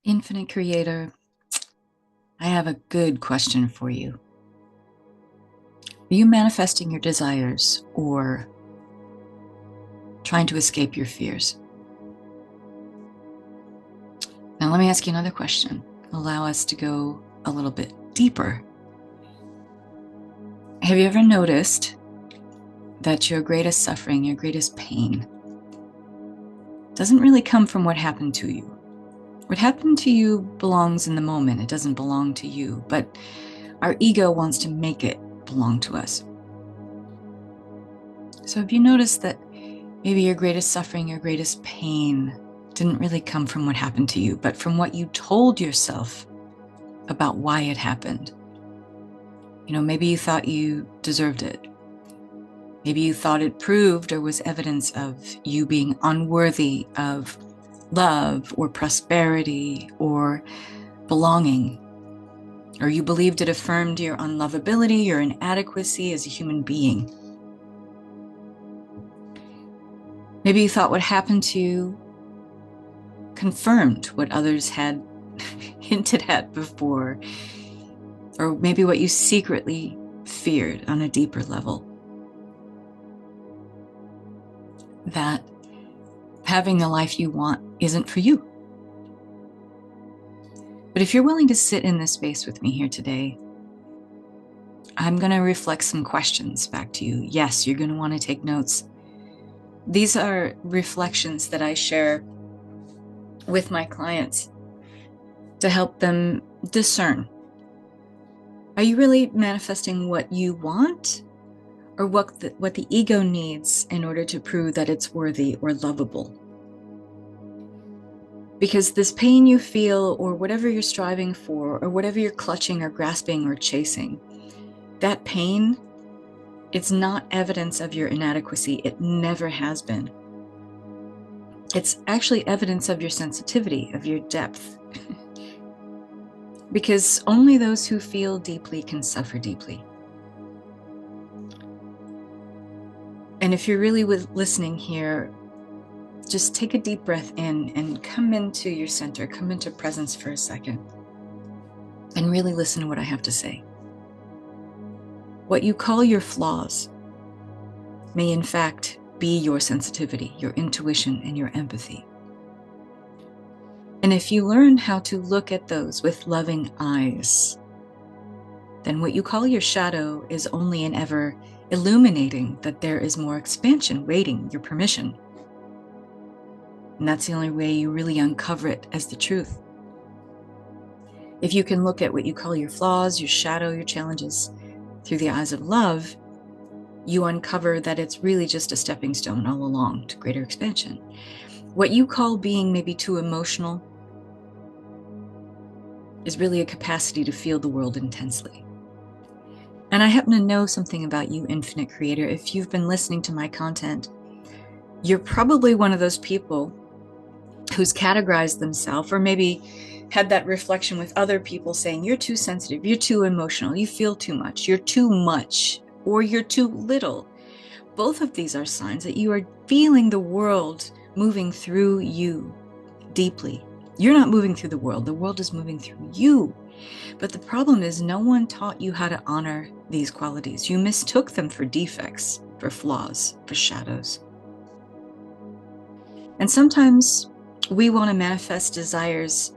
Infinite Creator, I have a good question for you. Are you manifesting your desires or trying to escape your fears? Now, let me ask you another question. Allow us to go a little bit deeper. Have you ever noticed that your greatest suffering, your greatest pain, doesn't really come from what happened to you? What happened to you belongs in the moment. It doesn't belong to you, but our ego wants to make it belong to us. So have you noticed that maybe your greatest suffering, your greatest pain didn't really come from what happened to you, but from what you told yourself about why it happened? You know, maybe you thought you deserved it. Maybe you thought it proved or was evidence of you being unworthy of love or prosperity or belonging. Or you believed it affirmed your unlovability, your inadequacy as a human being. Maybe you thought what happened to you confirmed what others had hinted at before, or maybe what you secretly feared on a deeper level. That having the life you want isn't for you. But if you're willing to sit in this space with me here today, I'm going to reflect some questions back to you. Yes, you're going to want to take notes. These are reflections that I share with my clients to help them discern. Are you really manifesting what you want, or what the ego needs in order to prove that it's worthy or lovable? Because this pain you feel, or whatever you're striving for, or whatever you're clutching or grasping or chasing, that pain, it's not evidence of your inadequacy. It never has been. It's actually evidence of your sensitivity, of your depth. Because only those who feel deeply can suffer deeply. And if you're really listening here, just take a deep breath in and come into your center, come into presence for a second, and really listen to what I have to say. What you call your flaws may in fact be your sensitivity, your intuition, and your empathy. And if you learn how to look at those with loving eyes, then what you call your shadow is only and ever illuminating that there is more expansion waiting your permission. And that's the only way you really uncover it as the truth. If you can look at what you call your flaws, your shadow, your challenges through the eyes of love, you uncover that it's really just a stepping stone all along to greater expansion. What you call being maybe too emotional is really a capacity to feel the world intensely. And I happen to know something about you, Infinite Creator. If you've been listening to my content, you're probably one of those people who's categorized themselves, or maybe had that reflection with other people saying, you're too sensitive, you're too emotional, you feel too much, or you're too little. Both of these are signs that you are feeling the world moving through you deeply. You're not moving through the world is moving through you. But the problem is no one taught you how to honor these qualities. You mistook them for defects, for flaws, for shadows. And sometimes we want to manifest desires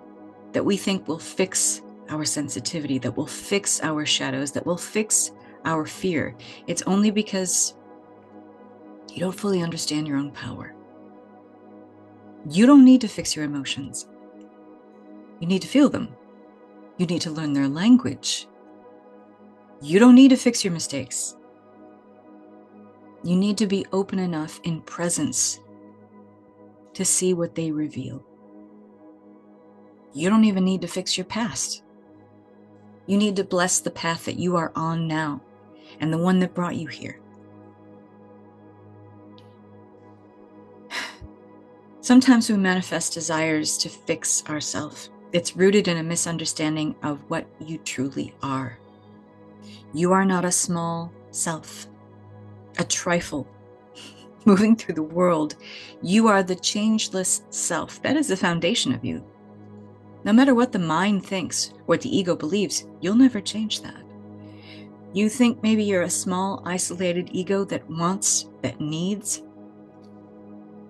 that we think will fix our sensitivity, that will fix our shadows, that will fix our fear. It's only because you don't fully understand your own power. You don't need to fix your emotions. You need to feel them. You need to learn their language. You don't need to fix your mistakes. You need to be open enough in presence to see what they reveal. You don't even need to fix your past. You need to bless the path that you are on now and the one that brought you here. Sometimes we manifest desires to fix ourselves. It's rooted in a misunderstanding of what you truly are. You are not a small self, a trifle, moving through the world. You are the changeless self. That is the foundation of you. No matter what the mind thinks, what the ego believes, you'll never change that. You think maybe you're a small, isolated ego that wants, that needs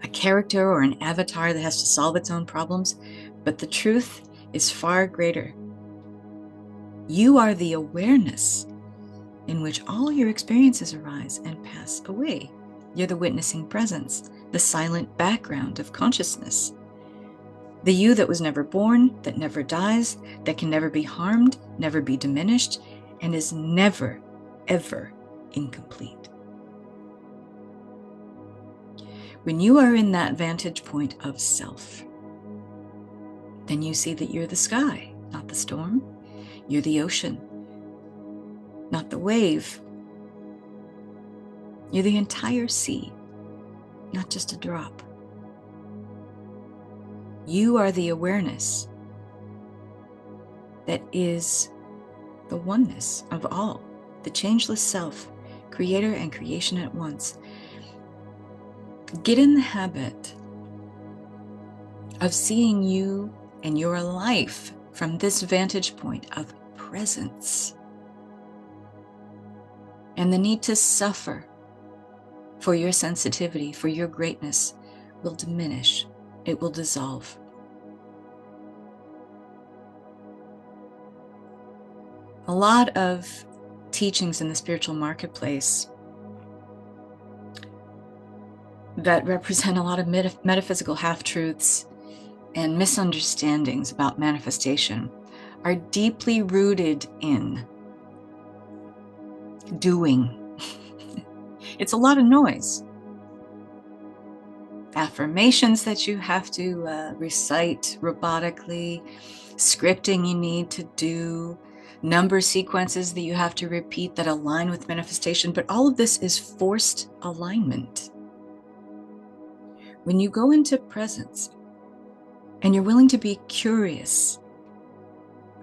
a character or an avatar that has to solve its own problems, but the truth is far greater. You are the awareness in which all your experiences arise and pass away. You're the witnessing presence, the silent background of consciousness. The you that was never born, that never dies, that can never be harmed, never be diminished, and is never, ever incomplete. When you are in that vantage point of self, then you see that you're the sky, not the storm. You're the ocean, not the wave. You're the entire sea, not just a drop. You are the awareness that is the oneness of all, the changeless self, creator and creation at once. Get in the habit of seeing you and your life from this vantage point of presence. And the need to suffer for your sensitivity, for your greatness, will diminish. It will dissolve. A lot of teachings in the spiritual marketplace that represent a lot of metaphysical half-truths and misunderstandings about manifestation are deeply rooted in doing. It's a lot of noise. Affirmations that you have to recite robotically, scripting you need to do, number sequences that you have to repeat that align with manifestation, but all of this is forced alignment. When you go into presence and you're willing to be curious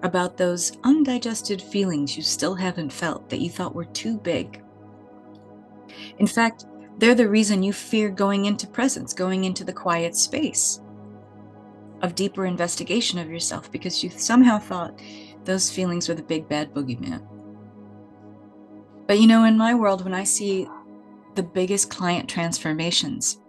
about those undigested feelings you still haven't felt that you thought were too big. In fact, they're the reason you fear going into presence, going into the quiet space of deeper investigation of yourself, because you somehow thought those feelings were the big bad boogeyman. But you know, in my world, when I see the biggest client transformations,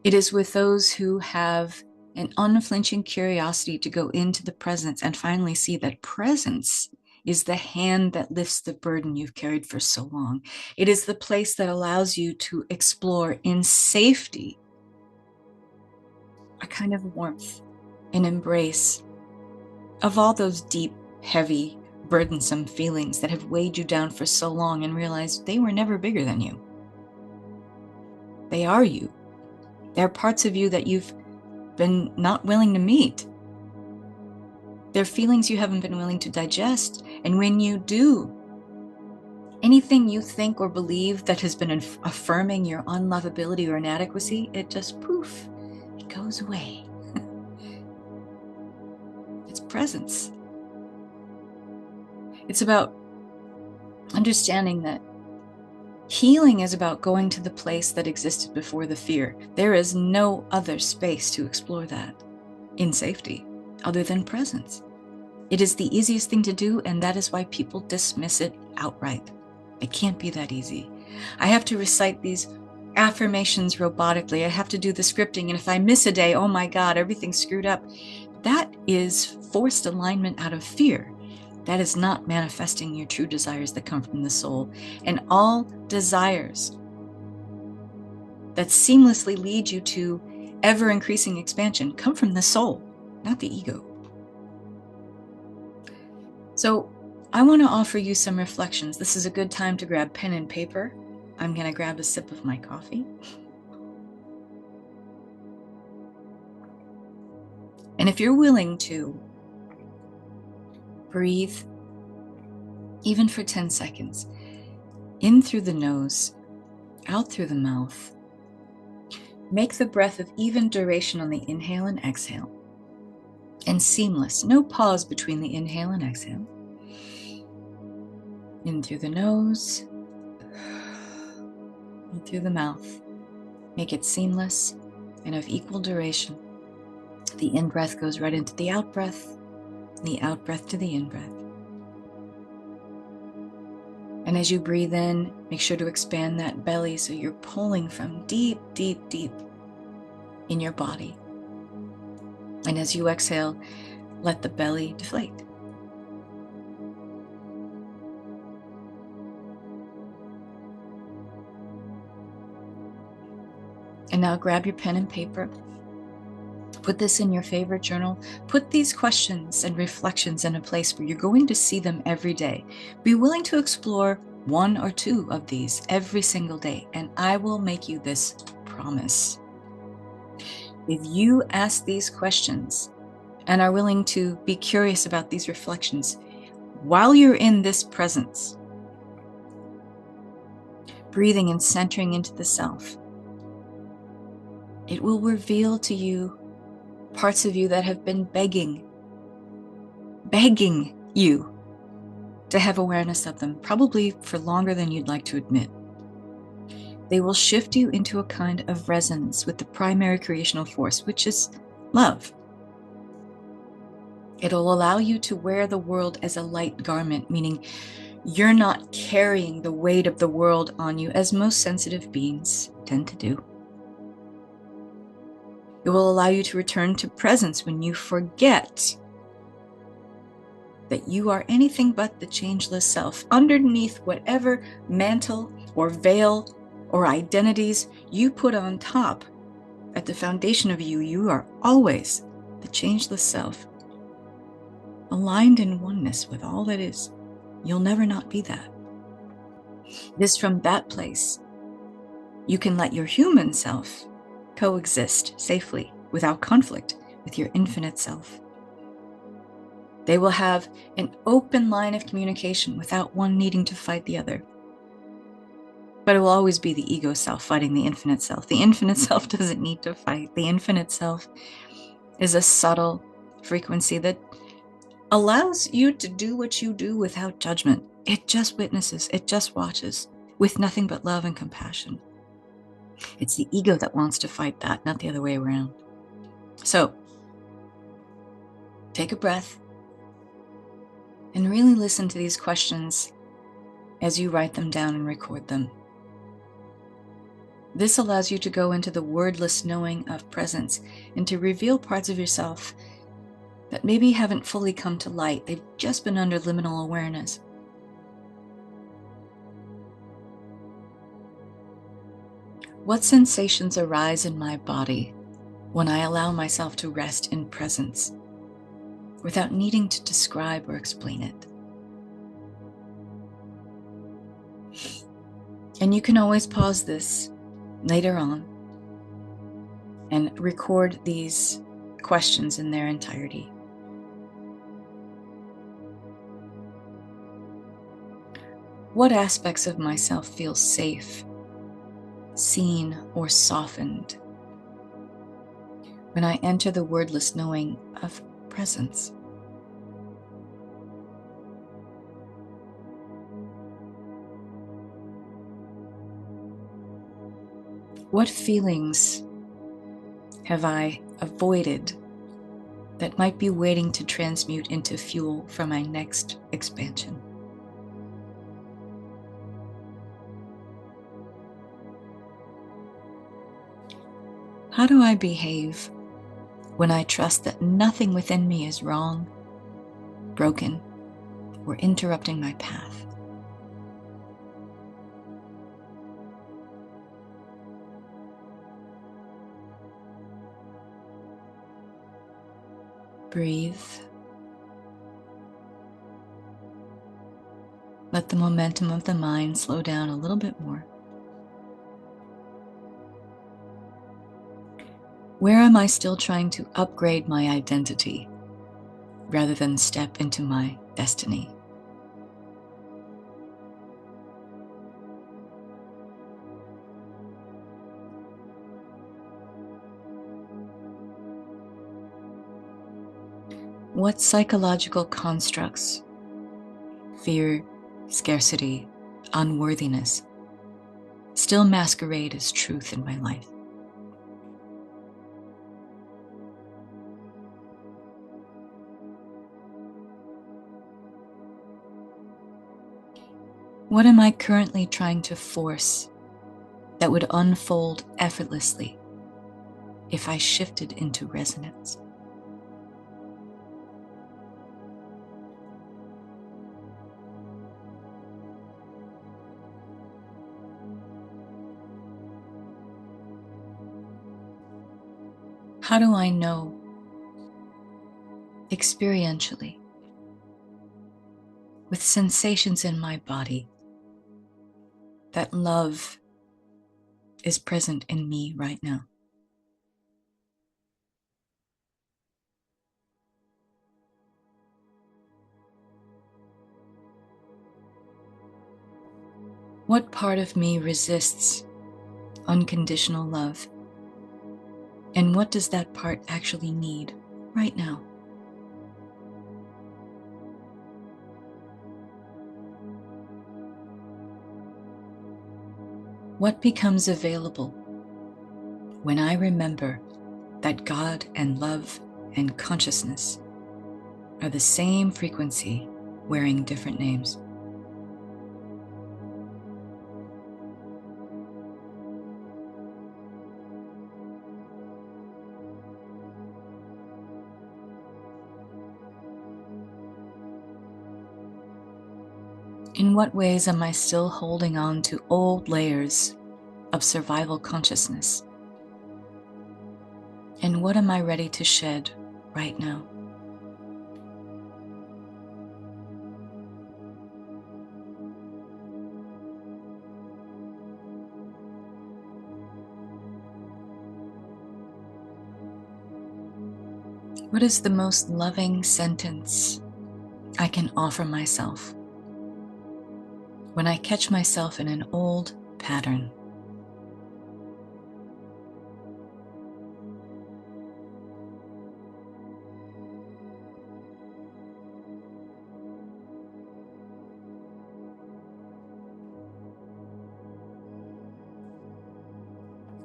it is with those who have an unflinching curiosity to go into the presence and finally see that presence is the hand that lifts the burden you've carried for so long. It is the place that allows you to explore in safety a kind of warmth, an embrace of all those deep, heavy, burdensome feelings that have weighed you down for so long, and realize they were never bigger than you. They are you. They're parts of you that you've been not willing to meet. They're feelings you haven't been willing to digest. And when you do, anything you think or believe that has been affirming your unlovability or inadequacy, it just poof, it goes away. It's presence. It's about understanding that healing is about going to the place that existed before the fear. There is no other space to explore that in safety other than presence. It is the easiest thing to do, and that is why people dismiss it outright. It can't be that easy. I have to recite these affirmations robotically. I have to do the scripting, and if I miss a day, oh my God, everything's screwed up. That is forced alignment out of fear. That is not manifesting your true desires that come from the soul. And all desires that seamlessly lead you to ever-increasing expansion come from the soul, not the ego. So I want to offer you some reflections. This is a good time to grab pen and paper. I'm going to grab a sip of my coffee. And if you're willing to breathe, even for 10 seconds, in through the nose, out through the mouth. Make the breath of even duration on the inhale and exhale, and seamless, no pause between the inhale and exhale. In through the nose, out through the mouth. Make it seamless and of equal duration. The in-breath goes right into the out-breath, the out-breath to the in-breath. And as you breathe in, make sure to expand that belly so you're pulling from deep, deep, deep in your body. And as you exhale, let the belly deflate. And now grab your pen and paper. Put this in your favorite journal. Put these questions and reflections in a place where you're going to see them every day. Be willing to explore one or two of these every single day, and I will make you this promise. If you ask these questions and are willing to be curious about these reflections while you're in this presence, breathing and centering into the self, it will reveal to you parts of you that have been begging you to have awareness of them, probably for longer than you'd like to admit. They will shift you into a kind of resonance with the primary creational force, which is love. It'll allow you to wear the world as a light garment, meaning you're not carrying the weight of the world on you, as most sensitive beings tend to do. It will allow you to return to presence when you forget that you are anything but the changeless self. Underneath whatever mantle or veil or identities you put on top, at the foundation of you, you are always the changeless self, aligned in oneness with all that is. You'll never not be that. It is from that place you can let your human self coexist safely, without conflict, with your infinite self. They will have an open line of communication without one needing to fight the other. But it will always be the ego self fighting the infinite self. The infinite self doesn't need to fight. The infinite self is a subtle frequency that allows you to do what you do without judgment. It just witnesses, it just watches, with nothing but love and compassion. It's the ego that wants to fight that, not the other way around. So, take a breath and really listen to these questions as you write them down and record them. This allows you to go into the wordless knowing of presence and to reveal parts of yourself that maybe haven't fully come to light. They've just been under liminal awareness. What sensations arise in my body when I allow myself to rest in presence without needing to describe or explain it? And you can always pause this later on and record these questions in their entirety. What aspects of myself feel safe, seen, or softened when I enter the wordless knowing of presence? What feelings have I avoided that might be waiting to transmute into fuel for my next expansion? How do I behave when I trust that nothing within me is wrong, broken, or interrupting my path? Breathe. Let the momentum of the mind slow down a little bit more. Where am I still trying to upgrade my identity rather than step into my destiny? What psychological constructs, fear, scarcity, unworthiness, still masquerade as truth in my life? What am I currently trying to force that would unfold effortlessly if I shifted into resonance? How do I know experientially, with sensations in my body, that love is present in me right now? What part of me resists unconditional love? And what does that part actually need right now? What becomes available when I remember that God and love and consciousness are the same frequency wearing different names? In what ways am I still holding on to old layers of survival consciousness? And what am I ready to shed right now? What is the most loving sentence I can offer myself when I catch myself in an old pattern?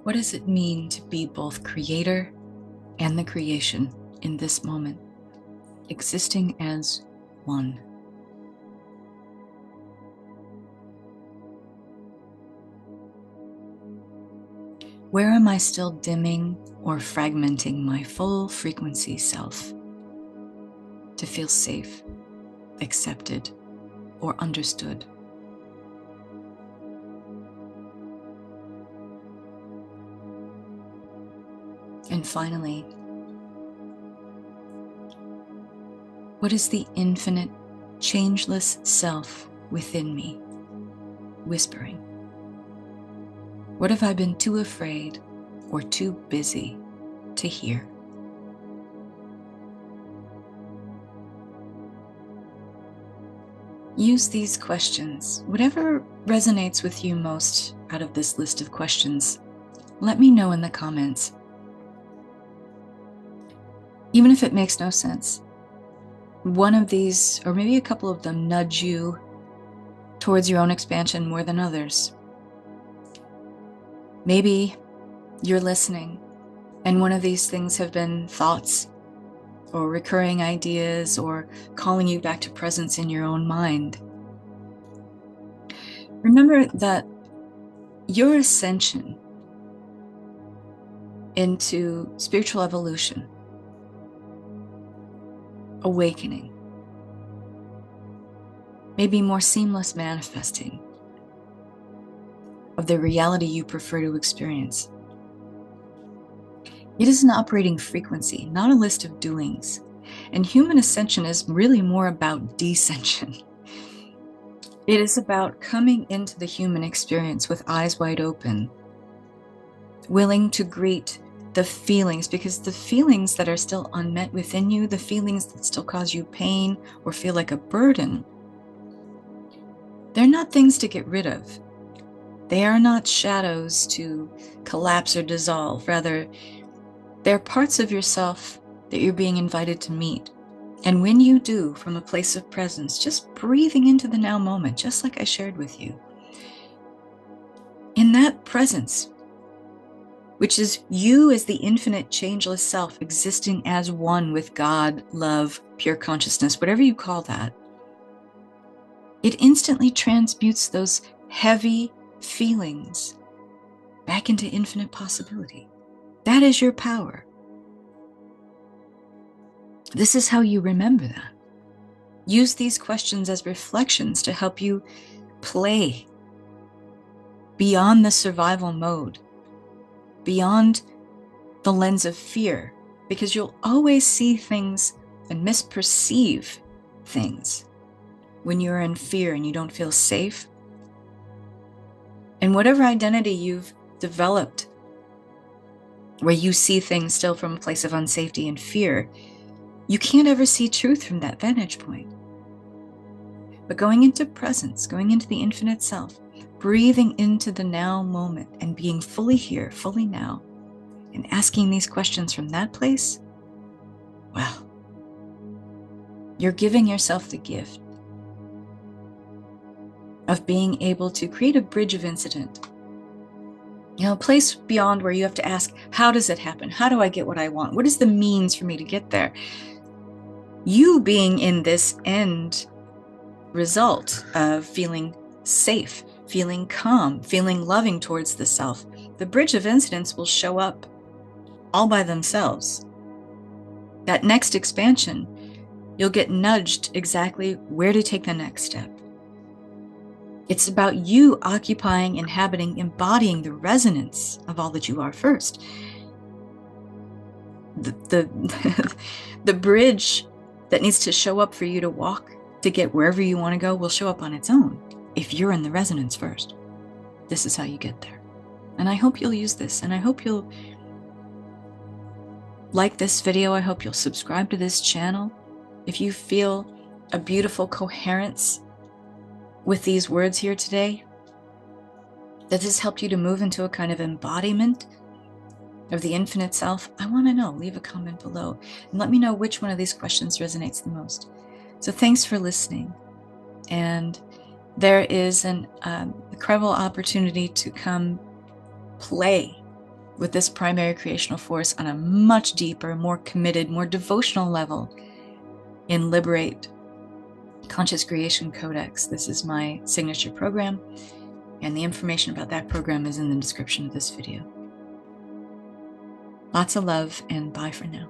What does it mean to be both creator and the creation in this moment, existing as one? Where am I still dimming or fragmenting my full frequency self to feel safe, accepted, or understood? And finally, what is the infinite, changeless self within me whispering? What have I been too afraid or too busy to hear? Use these questions. Whatever resonates with you most out of this list of questions, let me know in the comments. Even if it makes no sense, one of these, or maybe a couple of them, nudge you towards your own expansion more than others. Maybe you're listening and one of these things have been thoughts or recurring ideas or calling you back to presence in your own mind. Remember that your ascension into spiritual evolution, awakening, maybe more seamless manifesting of the reality you prefer to experience. It is an operating frequency, not a list of doings. And human ascension is really more about descension. It is about coming into the human experience with eyes wide open, willing to greet the feelings, because the feelings that are still unmet within you, the feelings that still cause you pain or feel like a burden, they're not things to get rid of. They are not shadows to collapse or dissolve. Rather, they're parts of yourself that you're being invited to meet. And when you do, from a place of presence, just breathing into the now moment, just like I shared with you, in that presence, which is you as the infinite changeless self existing as one with God, love, pure consciousness, whatever you call that, It instantly transmutes those heavy feelings back into infinite possibility. That is your power. This is how you remember that. Use these questions as reflections to help you play beyond the survival mode, beyond the lens of fear, because you'll always see things and misperceive things when you're in fear and you don't feel safe. And whatever identity you've developed where you see things still from a place of unsafety and fear, you can't ever see truth from that vantage point. But going into presence, going into the infinite self, breathing into the now moment and being fully here, fully now, and asking these questions from that place, well, you're giving yourself the gift of being able to create a bridge of incident. You know, a place beyond where you have to ask, how does it happen? How do I get what I want? What is the means for me to get there? You being in this end result of feeling safe, feeling calm, feeling loving towards the self, the bridge of incidents will show up all by themselves. That next expansion, you'll get nudged exactly where to take the next step. It's about you occupying, inhabiting, embodying the resonance of all that you are first. The bridge that needs to show up for you to walk to get wherever you want to go will show up on its own if you're in the resonance first. This is how you get there. And I hope you'll use this, and I hope you'll like this video. I hope you'll subscribe to this channel. If you feel a beautiful coherence with these words here today, that this helped you to move into a kind of embodiment of the infinite self, I want to know. Leave a comment below and let me know which one of these questions resonates the most. So thanks for listening. And there is an incredible opportunity to come play with this primary creational force on a much deeper, more committed, more devotional level in Liberate Conscious Creation Codex. This is my signature program, and the information about that program is in the description of this video. Lots of love, and bye for now.